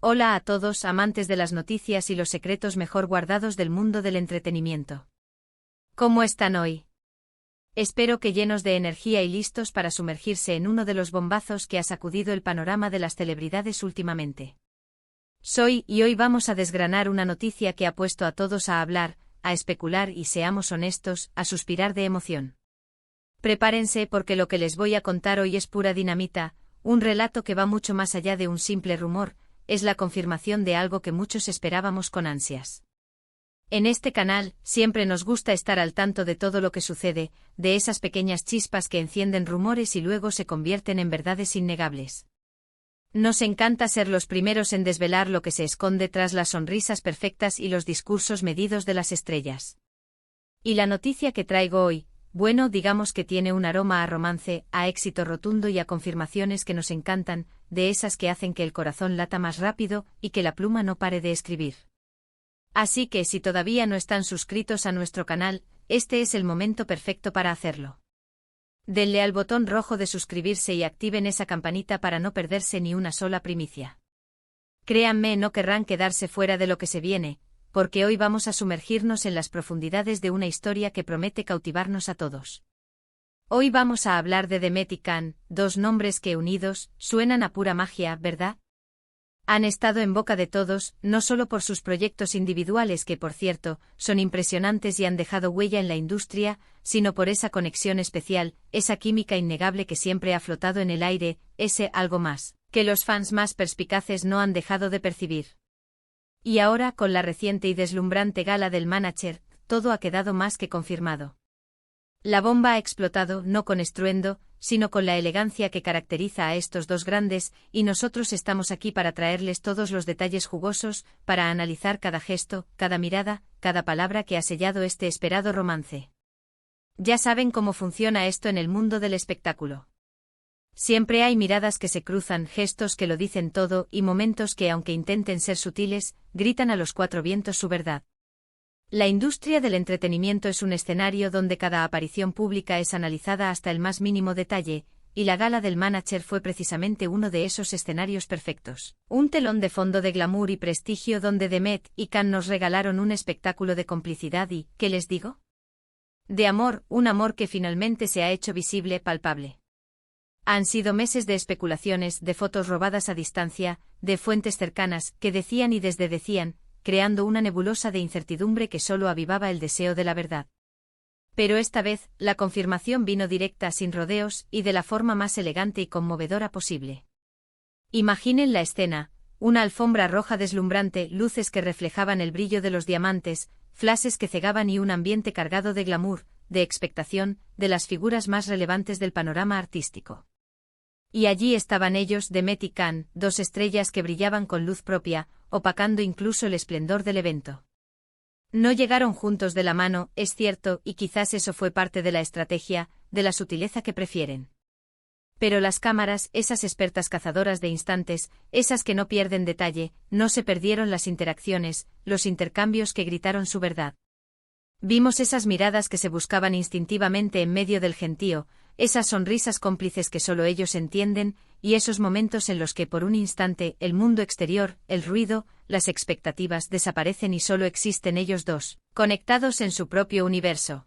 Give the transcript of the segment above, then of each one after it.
Hola a todos, amantes de las noticias y los secretos mejor guardados del mundo del entretenimiento. ¿Cómo están hoy? Espero que llenos de energía y listos para sumergirse en uno de los bombazos que ha sacudido el panorama de las celebridades últimamente. Y hoy vamos a desgranar una noticia que ha puesto a todos a hablar, a especular y, seamos honestos, a suspirar de emoción. Prepárense porque lo que les voy a contar hoy es pura dinamita, un relato que va mucho más allá de un simple rumor. Es la confirmación de algo que muchos esperábamos con ansias. En este canal, siempre nos gusta estar al tanto de todo lo que sucede, de esas pequeñas chispas que encienden rumores y luego se convierten en verdades innegables. Nos encanta ser los primeros en desvelar lo que se esconde tras las sonrisas perfectas y los discursos medidos de las estrellas. Y la noticia que traigo hoy, bueno, digamos que tiene un aroma a romance, a éxito rotundo y a confirmaciones que nos encantan, de esas que hacen que el corazón lata más rápido y que la pluma no pare de escribir. Así que si todavía no están suscritos a nuestro canal, este es el momento perfecto para hacerlo. Denle al botón rojo de suscribirse y activen esa campanita para no perderse ni una sola primicia. Créanme, no querrán quedarse fuera de lo que se viene, porque hoy vamos a sumergirnos en las profundidades de una historia que promete cautivarnos a todos. Hoy vamos a hablar de Demet y Can, dos nombres que unidos, suenan a pura magia, ¿verdad? Han estado en boca de todos, no solo por sus proyectos individuales que, por cierto, son impresionantes y han dejado huella en la industria, sino por esa conexión especial, esa química innegable que siempre ha flotado en el aire, ese algo más, que los fans más perspicaces no han dejado de percibir. Y ahora, con la reciente y deslumbrante gala del Manager, todo ha quedado más que confirmado. La bomba ha explotado no con estruendo, sino con la elegancia que caracteriza a estos dos grandes, y nosotros estamos aquí para traerles todos los detalles jugosos, para analizar cada gesto, cada mirada, cada palabra que ha sellado este esperado romance. Ya saben cómo funciona esto en el mundo del espectáculo. Siempre hay miradas que se cruzan, gestos que lo dicen todo y momentos que, aunque intenten ser sutiles, gritan a los cuatro vientos su verdad. La industria del entretenimiento es un escenario donde cada aparición pública es analizada hasta el más mínimo detalle, y la gala del Manager fue precisamente uno de esos escenarios perfectos. Un telón de fondo de glamour y prestigio donde Demet y Can nos regalaron un espectáculo de complicidad y, ¿qué les digo? De amor, un amor que finalmente se ha hecho visible, palpable. Han sido meses de especulaciones, de fotos robadas a distancia, de fuentes cercanas, que decían y desdecían, creando una nebulosa de incertidumbre que solo avivaba el deseo de la verdad. Pero esta vez, la confirmación vino directa, sin rodeos, y de la forma más elegante y conmovedora posible. Imaginen la escena, una alfombra roja deslumbrante, luces que reflejaban el brillo de los diamantes, flashes que cegaban y un ambiente cargado de glamour, de expectación, de las figuras más relevantes del panorama artístico. Y allí estaban ellos, Demet y Can, dos estrellas que brillaban con luz propia, opacando incluso el esplendor del evento. No llegaron juntos de la mano, es cierto, y quizás eso fue parte de la estrategia, de la sutileza que prefieren. Pero las cámaras, esas expertas cazadoras de instantes, esas que no pierden detalle, no se perdieron las interacciones, los intercambios que gritaron su verdad. Vimos esas miradas que se buscaban instintivamente en medio del gentío, esas sonrisas cómplices que solo ellos entienden, y esos momentos en los que por un instante el mundo exterior, el ruido, las expectativas desaparecen y solo existen ellos dos, conectados en su propio universo.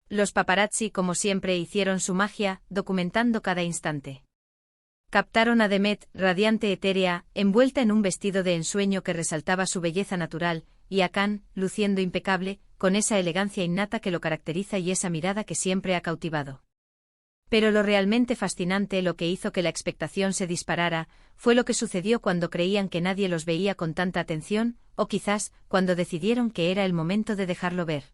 Los paparazzi, como siempre, hicieron su magia, documentando cada instante. Captaron a Demet, radiante etérea, envuelta en un vestido de ensueño que resaltaba su belleza natural, y a Can, luciendo impecable, con esa elegancia innata que lo caracteriza y esa mirada que siempre ha cautivado. Pero lo realmente fascinante, lo que hizo que la expectación se disparara, fue lo que sucedió cuando creían que nadie los veía con tanta atención, o quizás, cuando decidieron que era el momento de dejarlo ver.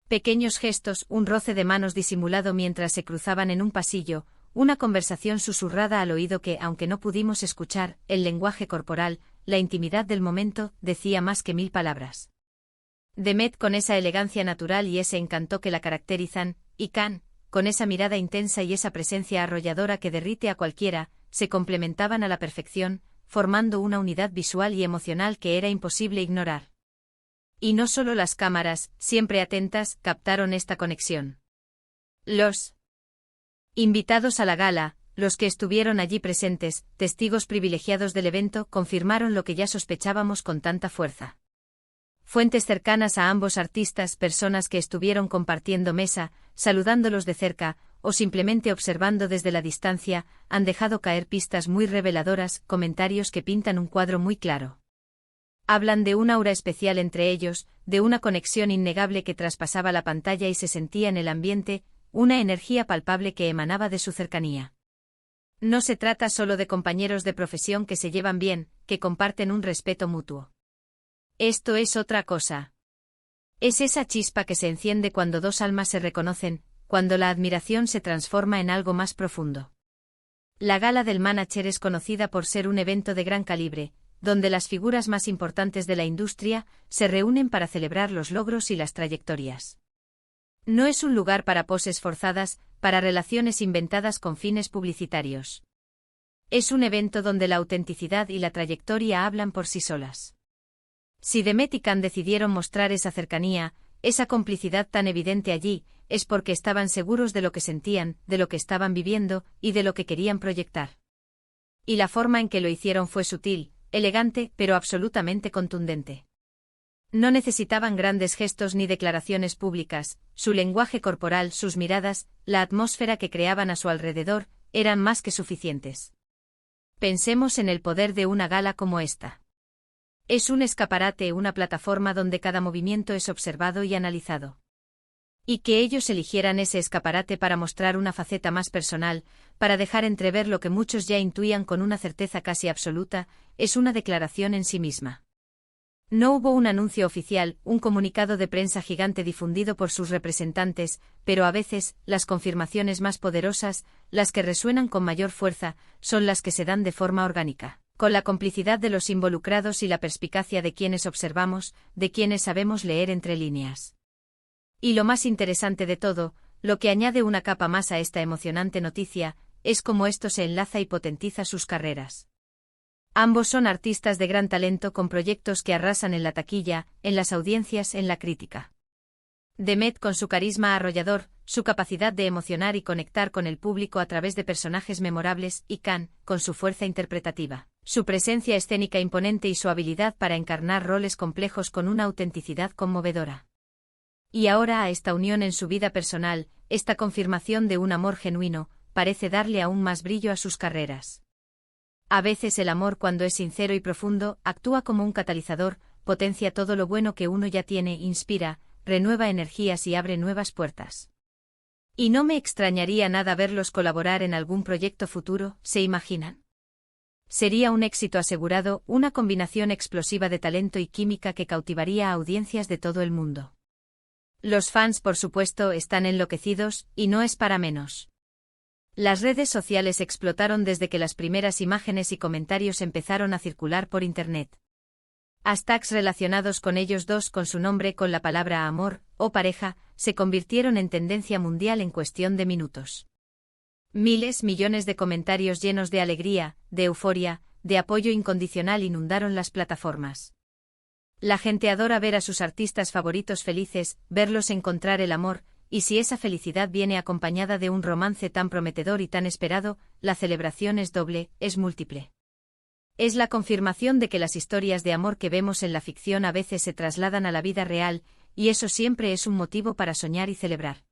Pequeños gestos, un roce de manos disimulado mientras se cruzaban en un pasillo, una conversación susurrada al oído que, aunque no pudimos escuchar, el lenguaje corporal, la intimidad del momento, decía más que 1000 palabras. Demet con esa elegancia natural y ese encanto que la caracterizan, y Can, con esa mirada intensa y esa presencia arrolladora que derrite a cualquiera, se complementaban a la perfección, formando una unidad visual y emocional que era imposible ignorar. Y no solo las cámaras, siempre atentas, captaron esta conexión. Los invitados a la gala, los que estuvieron allí presentes, testigos privilegiados del evento, confirmaron lo que ya sospechábamos con tanta fuerza. Fuentes cercanas a ambos artistas, personas que estuvieron compartiendo mesa, saludándolos de cerca, o simplemente observando desde la distancia, han dejado caer pistas muy reveladoras, comentarios que pintan un cuadro muy claro. Hablan de un aura especial entre ellos, de una conexión innegable que traspasaba la pantalla y se sentía en el ambiente, una energía palpable que emanaba de su cercanía. No se trata solo de compañeros de profesión que se llevan bien, que comparten un respeto mutuo. Esto es otra cosa. Es esa chispa que se enciende cuando dos almas se reconocen, cuando la admiración se transforma en algo más profundo. La Gala del Manager es conocida por ser un evento de gran calibre, donde las figuras más importantes de la industria se reúnen para celebrar los logros y las trayectorias. No es un lugar para poses forzadas, para relaciones inventadas con fines publicitarios. Es un evento donde la autenticidad y la trayectoria hablan por sí solas. Si Demet y Can decidieron mostrar esa cercanía, esa complicidad tan evidente allí, es porque estaban seguros de lo que sentían, de lo que estaban viviendo y de lo que querían proyectar. Y la forma en que lo hicieron fue sutil, elegante, pero absolutamente contundente. No necesitaban grandes gestos ni declaraciones públicas, su lenguaje corporal, sus miradas, la atmósfera que creaban a su alrededor, eran más que suficientes. Pensemos en el poder de una gala como esta. Es un escaparate, una plataforma donde cada movimiento es observado y analizado. Y que ellos eligieran ese escaparate para mostrar una faceta más personal, para dejar entrever lo que muchos ya intuían con una certeza casi absoluta, es una declaración en sí misma. No hubo un anuncio oficial, un comunicado de prensa gigante difundido por sus representantes, pero a veces, las confirmaciones más poderosas, las que resuenan con mayor fuerza, son las que se dan de forma orgánica, con la complicidad de los involucrados y la perspicacia de quienes observamos, de quienes sabemos leer entre líneas. Y lo más interesante de todo, lo que añade una capa más a esta emocionante noticia, es cómo esto se enlaza y potentiza sus carreras. Ambos son artistas de gran talento con proyectos que arrasan en la taquilla, en las audiencias, en la crítica. Demet con su carisma arrollador, su capacidad de emocionar y conectar con el público a través de personajes memorables, y Can, con su fuerza interpretativa, su presencia escénica imponente y su habilidad para encarnar roles complejos con una autenticidad conmovedora. Y ahora a esta unión en su vida personal, esta confirmación de un amor genuino, parece darle aún más brillo a sus carreras. A veces el amor, cuando es sincero y profundo, actúa como un catalizador, potencia todo lo bueno que uno ya tiene, inspira, renueva energías y abre nuevas puertas. Y no me extrañaría nada verlos colaborar en algún proyecto futuro, ¿se imaginan? Sería un éxito asegurado, una combinación explosiva de talento y química que cautivaría a audiencias de todo el mundo. Los fans, por supuesto, están enloquecidos, y no es para menos. Las redes sociales explotaron desde que las primeras imágenes y comentarios empezaron a circular por Internet. Hashtags relacionados con ellos dos, con su nombre, con la palabra amor o pareja, se convirtieron en tendencia mundial en cuestión de minutos. Miles, millones de comentarios llenos de alegría, de euforia, de apoyo incondicional inundaron las plataformas. La gente adora ver a sus artistas favoritos felices, verlos encontrar el amor, y si esa felicidad viene acompañada de un romance tan prometedor y tan esperado, la celebración es doble, es múltiple. Es la confirmación de que las historias de amor que vemos en la ficción a veces se trasladan a la vida real, y eso siempre es un motivo para soñar y celebrar.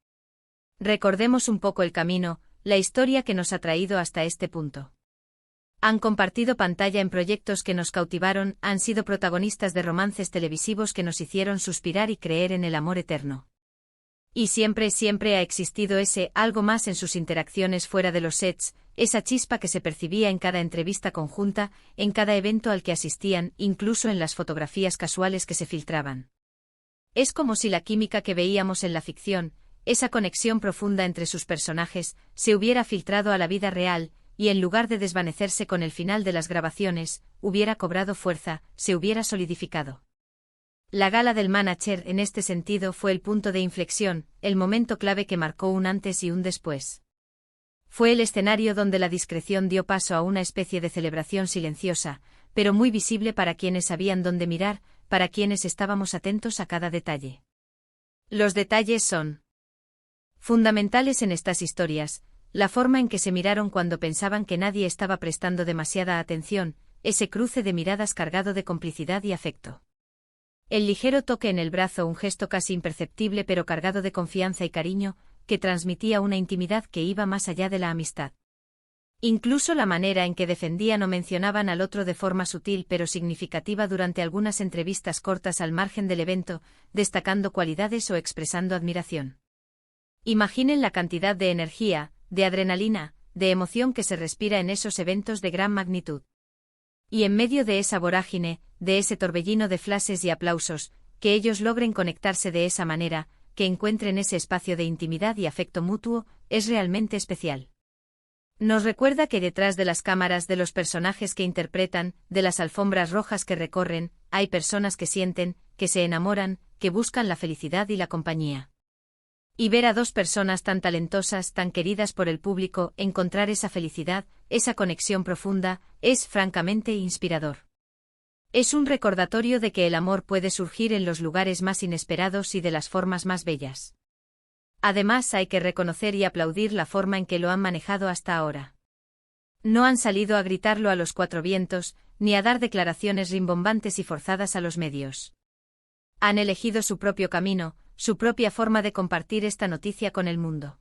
Recordemos un poco el camino, la historia que nos ha traído hasta este punto. Han compartido pantalla en proyectos que nos cautivaron, han sido protagonistas de romances televisivos que nos hicieron suspirar y creer en el amor eterno. Y siempre ha existido ese algo más en sus interacciones fuera de los sets, esa chispa que se percibía en cada entrevista conjunta, en cada evento al que asistían, incluso en las fotografías casuales que se filtraban. Es como si la química que veíamos en la ficción, esa conexión profunda entre sus personajes, se hubiera filtrado a la vida real, y en lugar de desvanecerse con el final de las grabaciones, hubiera cobrado fuerza, se hubiera solidificado. La gala del Manager en este sentido fue el punto de inflexión, el momento clave que marcó un antes y un después. Fue el escenario donde la discreción dio paso a una especie de celebración silenciosa, pero muy visible para quienes sabían dónde mirar, para quienes estábamos atentos a cada detalle. Los detalles son fundamentales en estas historias, la forma en que se miraron cuando pensaban que nadie estaba prestando demasiada atención, ese cruce de miradas cargado de complicidad y afecto. El ligero toque en el brazo, un gesto casi imperceptible pero cargado de confianza y cariño, que transmitía una intimidad que iba más allá de la amistad. Incluso la manera en que defendían o mencionaban al otro de forma sutil pero significativa durante algunas entrevistas cortas al margen del evento, destacando cualidades o expresando admiración. Imaginen la cantidad de energía, de adrenalina, de emoción que se respira en esos eventos de gran magnitud. Y en medio de esa vorágine, de ese torbellino de flashes y aplausos, que ellos logren conectarse de esa manera, que encuentren ese espacio de intimidad y afecto mutuo, es realmente especial. Nos recuerda que detrás de las cámaras, de los personajes que interpretan, de las alfombras rojas que recorren, hay personas que sienten, que se enamoran, que buscan la felicidad y la compañía. Y ver a dos personas tan talentosas, tan queridas por el público, encontrar esa felicidad, esa conexión profunda, es francamente inspirador. Es un recordatorio de que el amor puede surgir en los lugares más inesperados y de las formas más bellas. Además, hay que reconocer y aplaudir la forma en que lo han manejado hasta ahora. No han salido a gritarlo a los cuatro vientos, ni a dar declaraciones rimbombantes y forzadas a los medios. Han elegido su propio camino, su propia forma de compartir esta noticia con el mundo.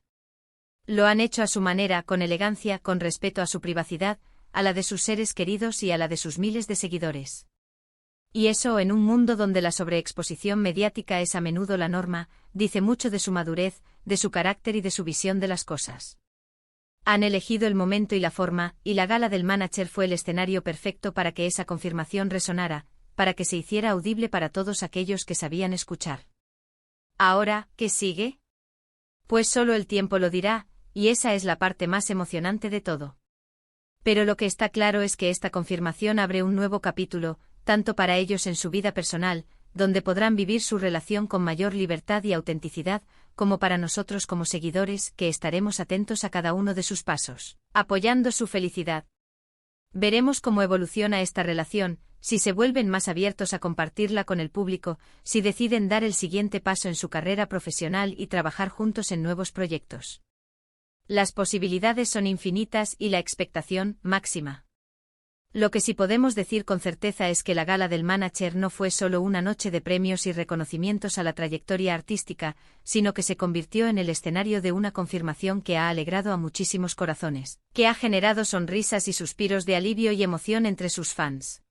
Lo han hecho a su manera, con elegancia, con respeto a su privacidad, a la de sus seres queridos y a la de sus miles de seguidores. Y eso, en un mundo donde la sobreexposición mediática es a menudo la norma, dice mucho de su madurez, de su carácter y de su visión de las cosas. Han elegido el momento y la forma, y la gala del manager fue el escenario perfecto para que esa confirmación resonara, para que se hiciera audible para todos aquellos que sabían escuchar. ¿Ahora, qué sigue? Pues solo el tiempo lo dirá, y esa es la parte más emocionante de todo. Pero lo que está claro es que esta confirmación abre un nuevo capítulo, tanto para ellos en su vida personal, donde podrán vivir su relación con mayor libertad y autenticidad, como para nosotros como seguidores, que estaremos atentos a cada uno de sus pasos, apoyando su felicidad. Veremos cómo evoluciona esta relación, si se vuelven más abiertos a compartirla con el público, si deciden dar el siguiente paso en su carrera profesional y trabajar juntos en nuevos proyectos. Las posibilidades son infinitas y la expectación, máxima. Lo que sí podemos decir con certeza es que la gala del manager no fue solo una noche de premios y reconocimientos a la trayectoria artística, sino que se convirtió en el escenario de una confirmación que ha alegrado a muchísimos corazones, que ha generado sonrisas y suspiros de alivio y emoción entre sus fans.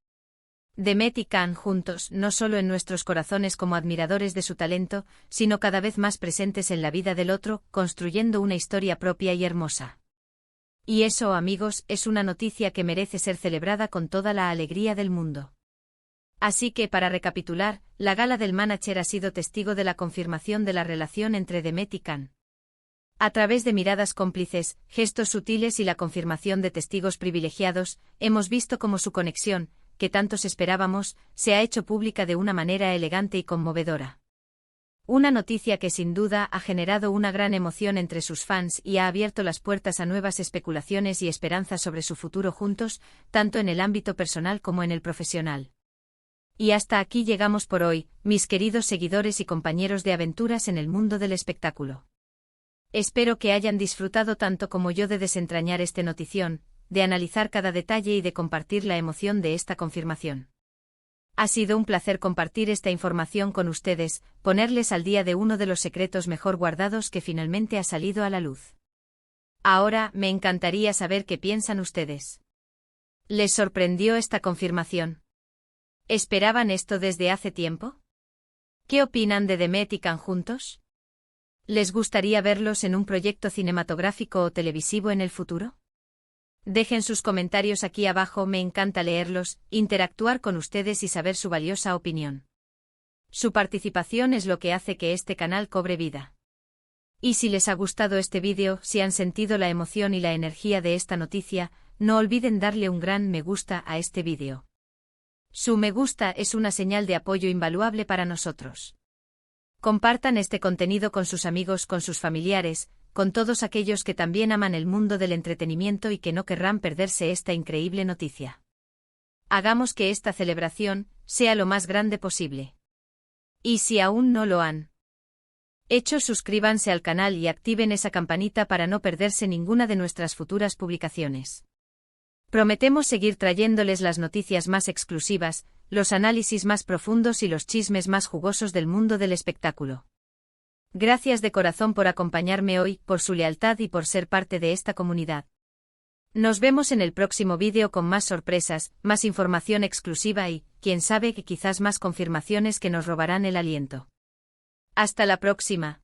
Demet y Can juntos, no solo en nuestros corazones como admiradores de su talento, sino cada vez más presentes en la vida del otro, construyendo una historia propia y hermosa. Y eso, amigos, es una noticia que merece ser celebrada con toda la alegría del mundo. Así que, para recapitular, la gala del manager ha sido testigo de la confirmación de la relación entre Demet y Can. A través de miradas cómplices, gestos sutiles y la confirmación de testigos privilegiados, hemos visto cómo su conexión, que tantos esperábamos, se ha hecho pública de una manera elegante y conmovedora. Una noticia que sin duda ha generado una gran emoción entre sus fans y ha abierto las puertas a nuevas especulaciones y esperanzas sobre su futuro juntos, tanto en el ámbito personal como en el profesional. Y hasta aquí llegamos por hoy, mis queridos seguidores y compañeros de aventuras en el mundo del espectáculo. Espero que hayan disfrutado tanto como yo de desentrañar esta notición, de analizar cada detalle y de compartir la emoción de esta confirmación. Ha sido un placer compartir esta información con ustedes, ponerles al día de uno de los secretos mejor guardados que finalmente ha salido a la luz. Ahora, me encantaría saber qué piensan ustedes. ¿Les sorprendió esta confirmación? ¿Esperaban esto desde hace tiempo? ¿Qué opinan de Demet y Can juntos? ¿Les gustaría verlos en un proyecto cinematográfico o televisivo en el futuro? Dejen sus comentarios aquí abajo, me encanta leerlos, interactuar con ustedes y saber su valiosa opinión. Su participación es lo que hace que este canal cobre vida. Y si les ha gustado este vídeo, si han sentido la emoción y la energía de esta noticia, no olviden darle un gran me gusta a este vídeo. Su me gusta es una señal de apoyo invaluable para nosotros. Compartan este contenido con sus amigos, con sus familiares, con todos aquellos que también aman el mundo del entretenimiento y que no querrán perderse esta increíble noticia. Hagamos que esta celebración sea lo más grande posible. Y si aún no lo han Hecho, suscríbanse al canal y activen esa campanita para no perderse ninguna de nuestras futuras publicaciones. Prometemos seguir trayéndoles las noticias más exclusivas, los análisis más profundos y los chismes más jugosos del mundo del espectáculo. Gracias de corazón por acompañarme hoy, por su lealtad y por ser parte de esta comunidad. Nos vemos en el próximo vídeo con más sorpresas, más información exclusiva y, quién sabe, que quizás más confirmaciones que nos robarán el aliento. Hasta la próxima.